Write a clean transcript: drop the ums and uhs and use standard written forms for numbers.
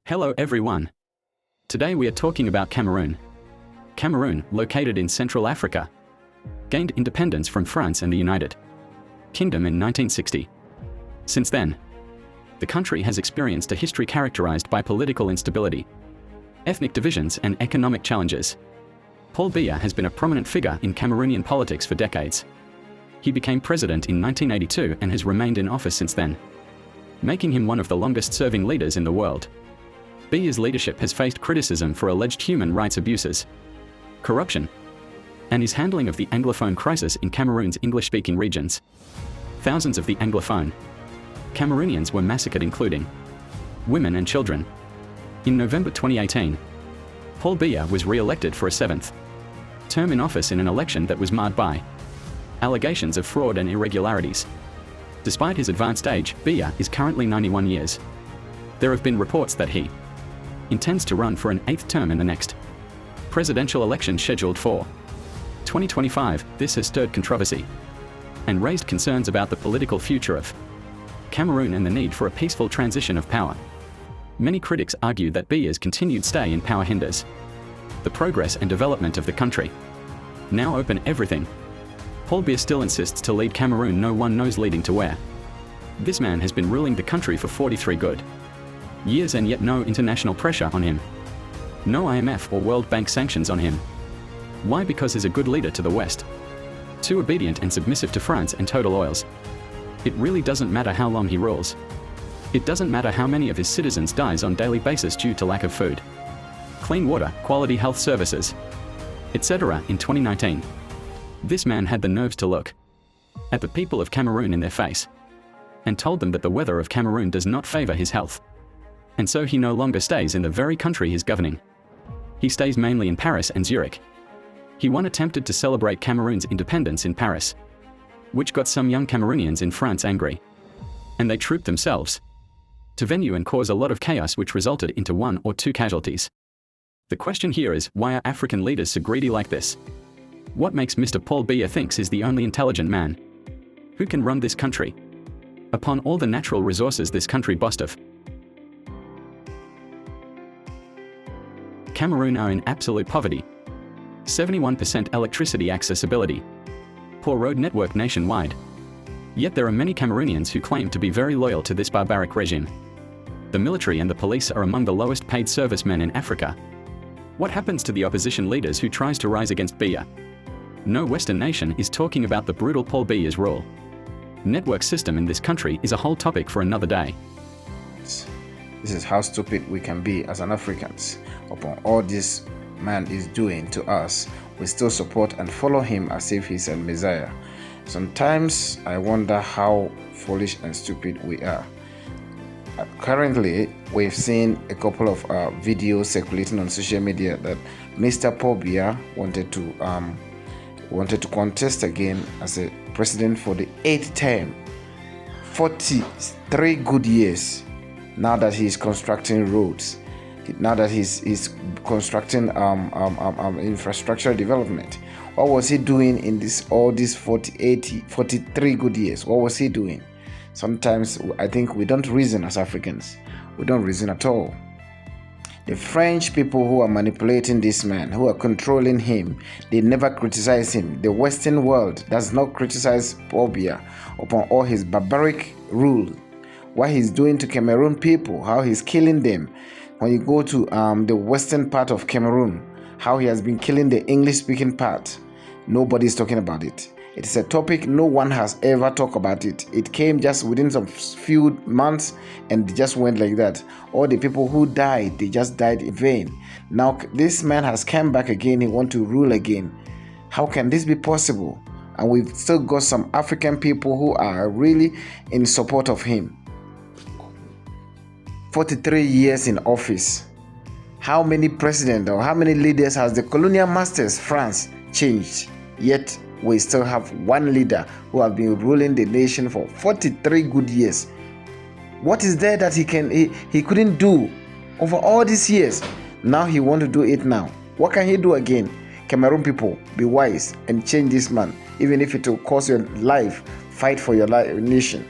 Hello everyone. Today we are talking about Cameroon. Cameroon, located in Central Africa, gained independence from France and the United Kingdom in 1960. Since then, the country has experienced a history characterized by political instability, ethnic divisions, and economic challenges. Paul Biya has been a prominent figure in Cameroonian politics for decades. He became president in 1982 and has remained in office since then, making him one of the longest-serving leaders in the world. Biya's leadership has faced criticism for alleged human rights abuses, corruption, and his handling of the Anglophone crisis in Cameroon's English-speaking regions. Thousands of the Anglophone Cameroonians were massacred, including women and children. In November 2018, Paul Biya was re-elected for a seventh term in office in an election that was marred by allegations of fraud and irregularities. Despite his advanced age, Biya is currently 91 years. There have been reports that he intends to run for an eighth term in the next presidential election scheduled for 2025. This has stirred controversy and raised concerns about the political future of Cameroon and the need for a peaceful transition of power. Many critics argue that Biya's continued stay in power hinders the progress and development of the country. Now open everything. Paul Biya still insists to lead Cameroon. No one knows leading to where. This man has been ruling the country for 43 good years, and yet no international pressure on him. No IMF or World Bank sanctions on him. Why? Because he's a good leader to the West, too obedient and submissive to France and total oils. It really doesn't matter how long he rules. It doesn't matter how many of his citizens dies on daily basis due to lack of food, clean water, quality health services, etc. In 2019, this man had the nerves to look at the people of Cameroon in their face and told them that the weather of Cameroon does not favor his health. And so he no longer stays in the very country he's governing. He stays mainly in Paris and Zurich. He once attempted to celebrate Cameroon's independence in Paris, which got some young Cameroonians in France angry, and they trooped themselves to venue and cause a lot of chaos, which resulted into 1 or 2 casualties. The question here is, why are African leaders so greedy like this? What makes Mr. Paul Biya thinks he's the only intelligent man who can run this country upon all the natural resources this country boasts of? Cameroon are in absolute poverty, 71% electricity accessibility, poor road network nationwide. Yet there are many Cameroonians who claim to be very loyal to this barbaric regime. The military and the police are among the lowest paid servicemen in Africa. What happens to the opposition leaders who tries to rise against Biya? No Western nation is talking about the brutal Paul Biya's rule. Network system in this country is a whole topic for another day. This is how stupid we can be as an Africans. Upon all this man is doing to us, we still support and follow him as if he's a messiah. Sometimes I wonder how foolish and stupid we are. Currently, we've seen a couple of videos circulating on social media that Mr. Paul Biya wanted to contest again as a president for the 8th term. 43 good years. Now that he's constructing roads, now that he's constructing infrastructure development, what was he doing in all these 43 good years? What was he doing? Sometimes I think we don't reason as Africans. We don't reason at all. The French people who are manipulating this man, who are controlling him, they never criticize him. The Western world does not criticize Paul Biya upon all his barbaric rule. What he's doing to Cameroon people, how he's killing them. When you go to the western part of Cameroon, how he has been killing the English-speaking part, nobody's talking about it. It is a topic no one has ever talked about it. It came just within some few months and just went like that. All the people who died, they just died in vain. Now this man has come back again. He wants to rule again. How can this be possible? And we've still got some African people who are really in support of him. 43 years in office. How many presidents or how many leaders has the colonial masters, France, changed? Yet we still have one leader who has been ruling the nation for 43 good years. What is there that he couldn't do over all these years? Now he wants to do it now. What can he do again? Cameroon people, be wise and change this man. Even if it will cost your life, fight for your nation.